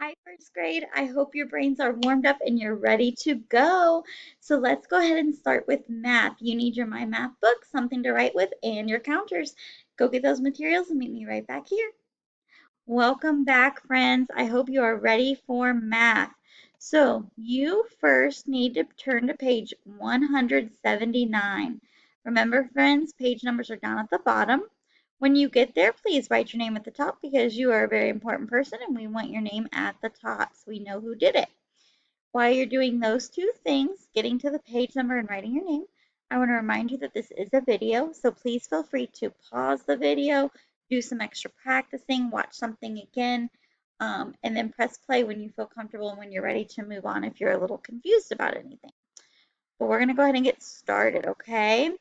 Hi, first grade. I hope your brains are warmed up and you're ready to go. So let's go ahead and start with math. You need your My Math book, something to write with, and your counters. Go get those materials and meet me right back here. Welcome back, friends. I hope you are ready for math. So you first need to turn to page 179. Remember, friends, page numbers are down at the bottom. When you get there, please write your name at the top because you are a very important person and we want your name at the top so we know who did it. While you're doing those two things, getting to the page number and writing your name, I want to remind you that this is a video, so please feel free to pause the video, do some extra practicing, watch something again, and then press play when you feel comfortable and when you're ready to move on if you're a little confused about anything. But we're going to go ahead and get started, okay?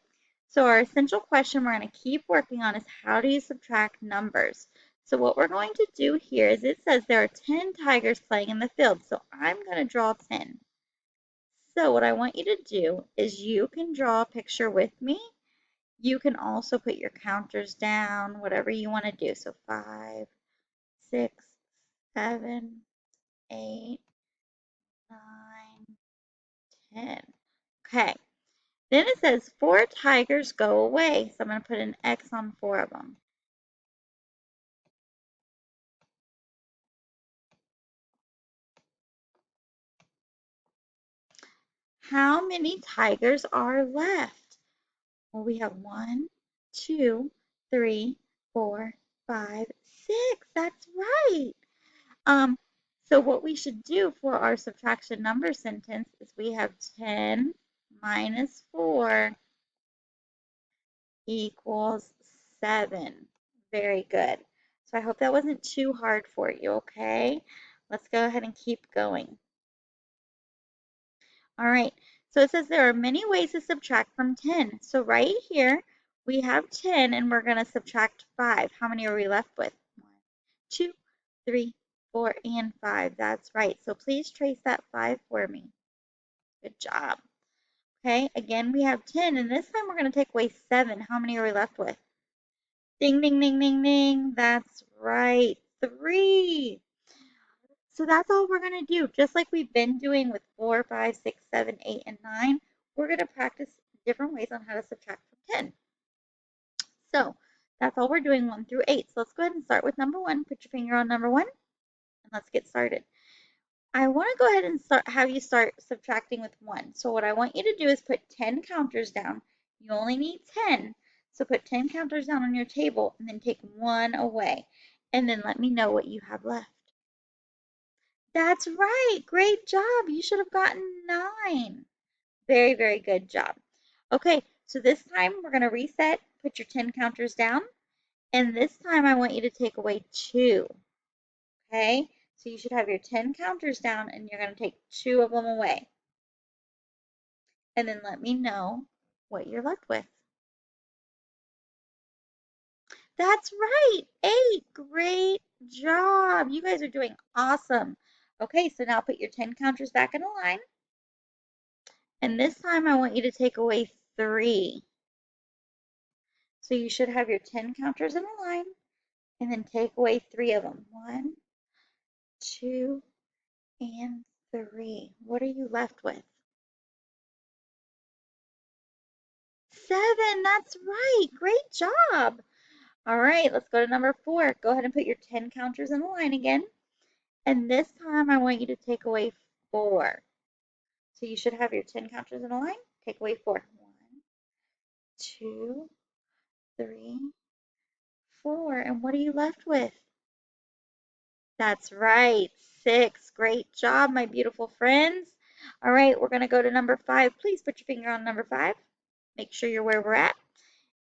So our essential question we're going to keep working on is how do you subtract numbers? So what we're going to do here is it says there are 10 tigers playing in the field. So I'm going to draw 10. So what I want you to do is you can draw a picture with me. You can also put your counters down, whatever you want to do. So 5, 6, 7, 8, 9, 10. Okay. Then it says 4 tigers go away. So I'm going to put an X on 4 of them. How many tigers are left? Well, we have 1, 2, 3, 4, 5, 6. That's right. Um, so what we should do for our subtraction number sentence is we have 10 minus 4 equals 7. Very good. So I hope that wasn't too hard for you, okay? Let's go ahead and keep going. All right, so it says there are many ways to subtract from 10. So right here, we have 10 and we're going to subtract 5. How many are we left with? 1, 2, 3, 4, and 5. That's right. So please trace that 5 for me. Good job. Okay, again, we have 10, and this time we're going to take away 7. How many are we left with? Ding, ding, ding, ding, ding. That's right, 3. So that's all we're going to do. Just like we've been doing with 4, 5, 6, 7, 8, and 9, we're going to practice different ways on how to subtract from 10. So that's all we're doing 1 through 8. So let's go ahead and start with number 1. Put your finger on number 1, and let's get started. I want to go ahead and have you start subtracting with 1. So what I want you to do is put 10 counters down. You only need 10. So put 10 counters down on your table and then take 1 away. And then let me know what you have left. That's right. Great job. You should have gotten 9. Very, very good job. Okay, so this time we're going to reset. Put your 10 counters down. And this time I want you to take away 2. Okay, so you should have your 10 counters down and you're going to take 2 of them away. And then let me know what you're left with. That's right, 8. Great job. You guys are doing awesome. Okay, so now put your 10 counters back in a line. And this time I want you to take away 3. So you should have your 10 counters in a line and then take away 3 of them. 1, 2, and 3. What are you left with? 7. That's right. Great job. All right, let's go to number 4. Go ahead and put your 10 counters in a line again. And this time I want you to take away 4. So you should have your 10 counters in a line. Take away 4. 1, 2, 3, 4. And what are you left with? That's right, 6. Great job, my beautiful friends. All right, we're going to go to number 5. Please put your finger on number 5. Make sure you're where we're at.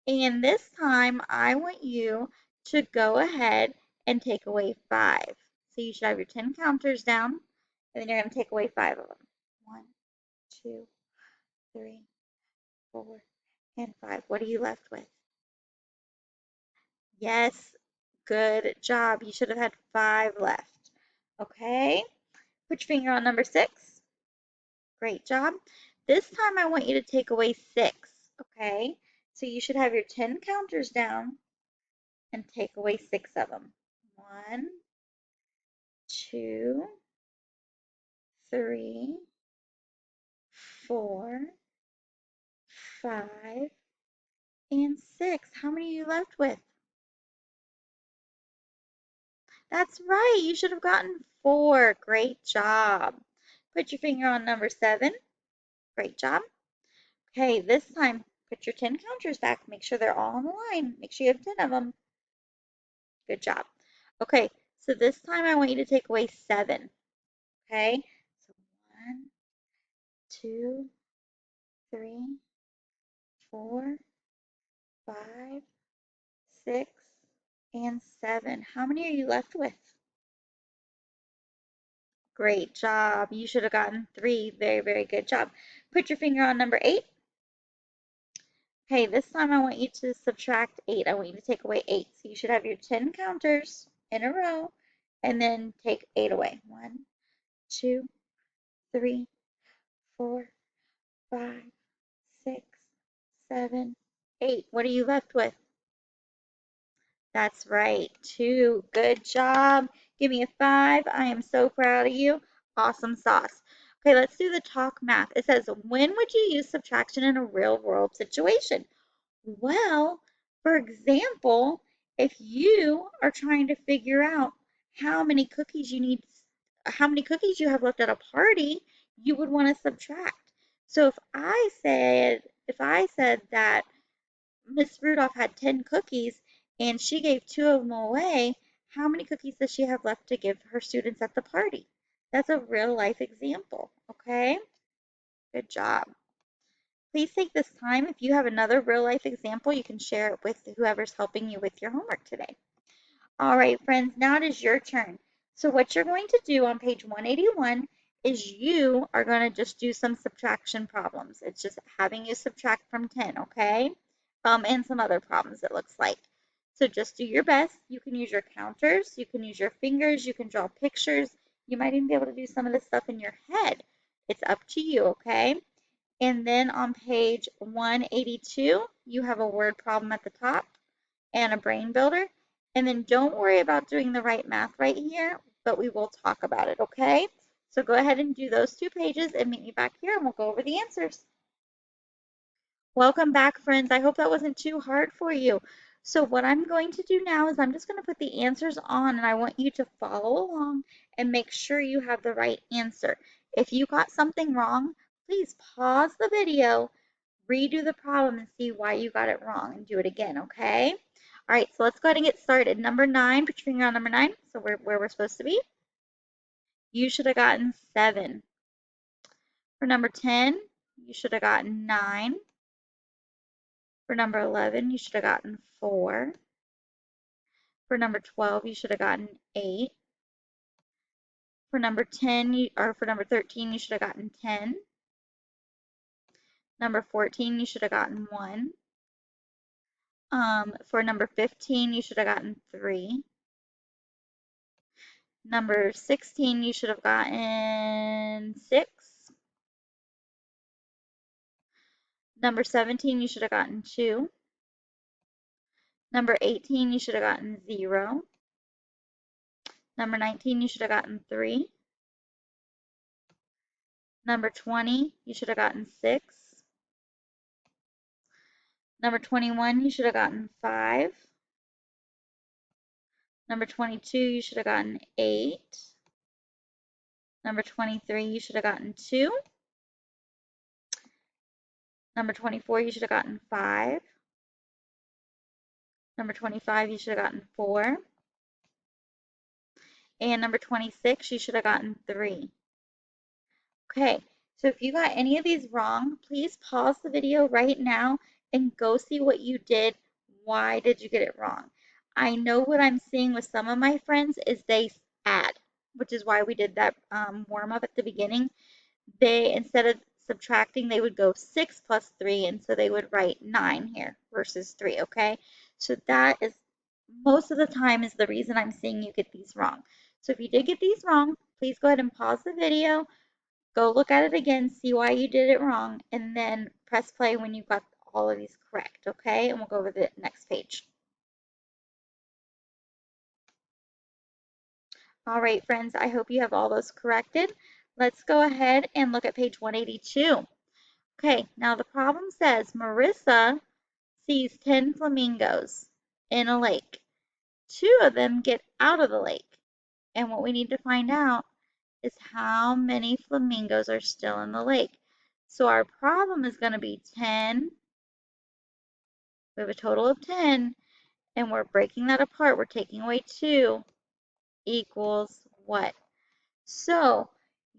And this time I want you to go ahead and take away 5. So you should have your 10 counters down, and then you're going to take away 5 of them. 1, 2, 3, 4, and 5. What are you left with? Yes, good job. You should have had 5 left. Okay, put your finger on number 6. Great job. This time I want you to take away 6. Okay, so you should have your 10 counters down and take away 6 of them. 1, 2, 3, 4, 5, and 6. How many are you left with? That's right. You should have gotten 4. Great job. Put your finger on number 7. Great job. Okay, this time put your 10 counters back. Make sure they're all on the line. Make sure you have 10 of them. Good job. Okay, so this time I want you to take away 7. Okay, so 1, 2, 3, 4, 5, 6, and 7. How many are you left with? Great job. You should have gotten 3. Very, very good job. Put your finger on number 8. Okay, this time I want you to subtract 8. I want you to take away 8. So you should have your 10 counters in a row and then take 8 away. 1, 2, 3, 4, 5, 6, 7, 8. What are you left with? That's right, 2. Good job. Give me a 5. I am so proud of you. Awesome sauce. Okay, let's do the talk math. It says, when would you use subtraction in a real world situation? Well, for example, if you are trying to figure out how many cookies how many cookies you have left at a party, you would want to subtract. So if I said that Miss Rudolph had 10 cookies and she gave 2 of them away, how many cookies does she have left to give her students at the party? That's a real life example, okay? Good job. Please take this time. If you have another real life example, you can share it with whoever's helping you with your homework today. All right, friends, now it is your turn. So what you're going to do on page 181 is you are going to just do some subtraction problems. It's just having you subtract from 10, okay? And some other problems it looks like. So just do your best. You can use your counters, you can use your fingers, you can draw pictures. You might even be able to do some of this stuff in your head. It's up to you, okay? And then on page 182, you have a word problem at the top and a brain builder. And then don't worry about doing the right math right here, but we will talk about it, okay? So go ahead and do those 2 pages and meet me back here and we'll go over the answers. Welcome back, friends. I hope that wasn't too hard for you. So what I'm going to do now is I'm just going to put the answers on and I want you to follow along and make sure you have the right answer. If you got something wrong, please pause the video, redo the problem and see why you got it wrong and do it again, okay? All right, so let's go ahead and get started. Number 9, put your finger on number 9, so where we're supposed to be. You should have gotten 7. For number 10, you should have gotten 9. For number 11, you should have gotten 4. For number 12, you should have gotten 8. For number 10, or for number 13, you should have gotten 10. Number 14, you should have gotten 1. For number 15, you should have gotten 3. Number 16, you should have gotten 6. Number 17, you should have gotten 2. Number 18, you should have gotten 0. Number 19, you should have gotten 3. Number 20, you should have gotten 6. Number 21, you should have gotten 5. Number 22, you should have gotten 8. Number 23, you should have gotten 2. Number 24, you should have gotten 5. Number 25, you should have gotten 4. And number 26, you should have gotten 3. Okay, so if you got any of these wrong, please pause the video right now and go see what you did. Why did you get it wrong? I know what I'm seeing with some of my friends is they add, which is why we did that warm up at the beginning. They, instead of subtracting, they would go 6 plus 3, and so they would write 9 here versus 3, okay? So that is, most of the time, is the reason I'm seeing you get these wrong. So if you did get these wrong, please go ahead and pause the video, go look at it again, see why you did it wrong, and then press play when you got all of these correct, okay? And we'll go over the next page. All right, friends, I hope you have all those corrected. Let's go ahead and look at page 182. Okay, now the problem says Marissa sees 10 flamingos in a lake. 2 of them get out of the lake. And what we need to find out is how many flamingos are still in the lake. So our problem is going to be 10. We have a total of 10, and we're breaking that apart. We're taking away 2 equals what? So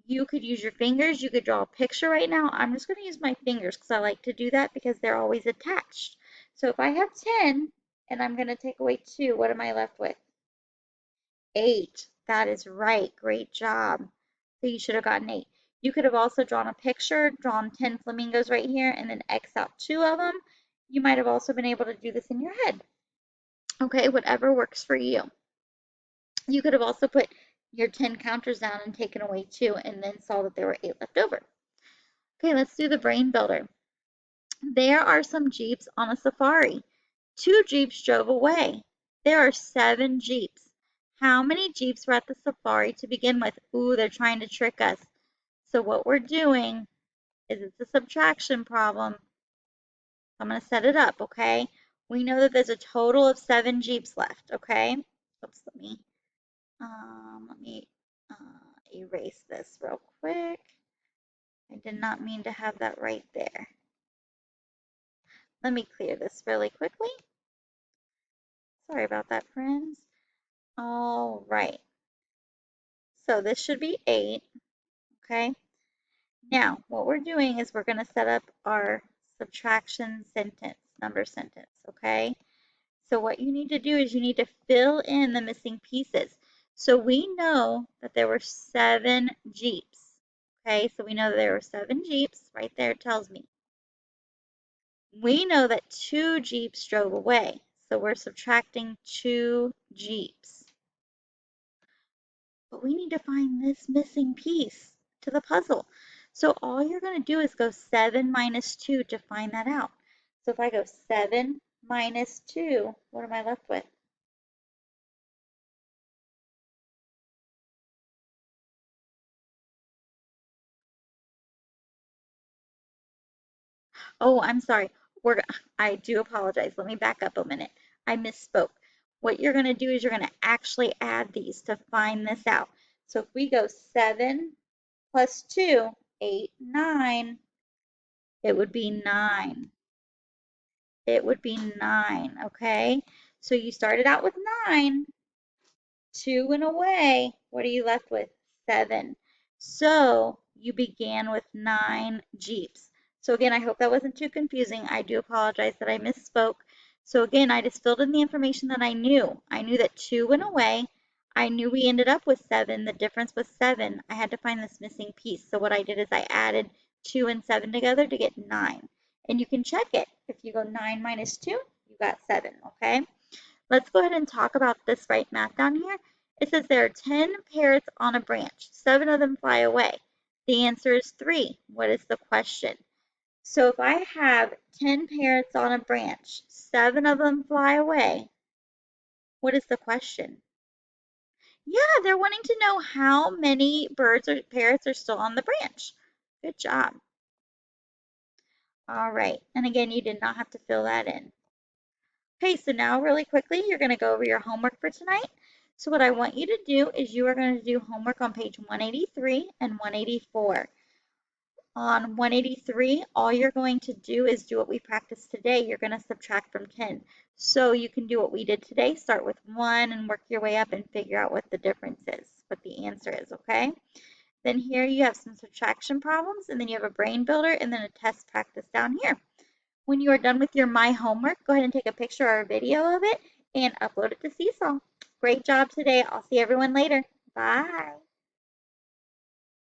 you could use your fingers. You could draw a picture right now. I'm just going to use my fingers because I like to do that because they're always attached. So if I have 10 and I'm going to take away 2, what am I left with? 8. That is right. Great job. So you should have gotten 8. You could have also drawn a picture, drawn 10 flamingos right here, and then X out 2 of them. You might have also been able to do this in your head. Okay, whatever works for you. You could have also put your 10 counters down and taken away 2 and then saw that there were 8 left over. Okay, let's do the brain builder. There are some Jeeps on a safari. 2 Jeeps drove away. There are 7 Jeeps. How many Jeeps were at the safari to begin with? Ooh, they're trying to trick us. So what we're doing is it's a subtraction problem. I'm going to set it up, okay? We know that there's a total of 7 Jeeps left, okay? Oops, let me erase this real quick. I did not mean to have that right there. Let me clear this really quickly. Sorry about that, friends. All right. So this should be 8, okay? Now, what we're doing is we're going to set up our subtraction sentence, number sentence, okay? So what you need to do is you need to fill in the missing pieces. So we know that there were 7 Jeeps, okay? So we know that there were 7 Jeeps. Right there it tells me. We know that 2 Jeeps drove away. So we're subtracting 2 Jeeps. But we need to find this missing piece to the puzzle. So all you're going to do is go 7 minus 2 to find that out. So if I go 7 minus 2, what am I left with? Oh, I'm sorry. I do apologize. Let me back up a minute. I misspoke. What you're going to do is you're going to actually add these to find this out. So if we go 7 plus 2, 8, 9, it would be 9. It would be 9, okay? So you started out with 9, 2 went away. What are you left with? 7. So you began with 9 Jeeps. So again, I hope that wasn't too confusing. I do apologize that I misspoke. So again, I just filled in the information that I knew. I knew that 2 went away. I knew we ended up with 7. The difference was 7. I had to find this missing piece. So what I did is I added 2 and 7 together to get 9. And you can check it. If you go 9 minus 2, you got 7, okay? Let's go ahead and talk about this right math down here. It says there are 10 parrots on a branch. 7 of them fly away. The answer is 3. What is the question? So if I have 10 parrots on a branch, 7 of them fly away, what is the question? Yeah, they're wanting to know how many birds or parrots are still on the branch. Good job. All right, and again, you did not have to fill that in. Okay, so now really quickly, you're going to go over your homework for tonight. So what I want you to do is you are going to do homework on page 183 and 184. On 183, all you're going to do is do what we practiced today. You're going to subtract from 10. So you can do what we did today, start with 1 and work your way up and figure out what the difference is, what the answer is, okay? Then here you have some subtraction problems, and then you have a brain builder, and then a test practice down here. When you are done with your My Homework, go ahead and take a picture or a video of it and upload it to Seesaw. Great job today. I'll see everyone later. Bye.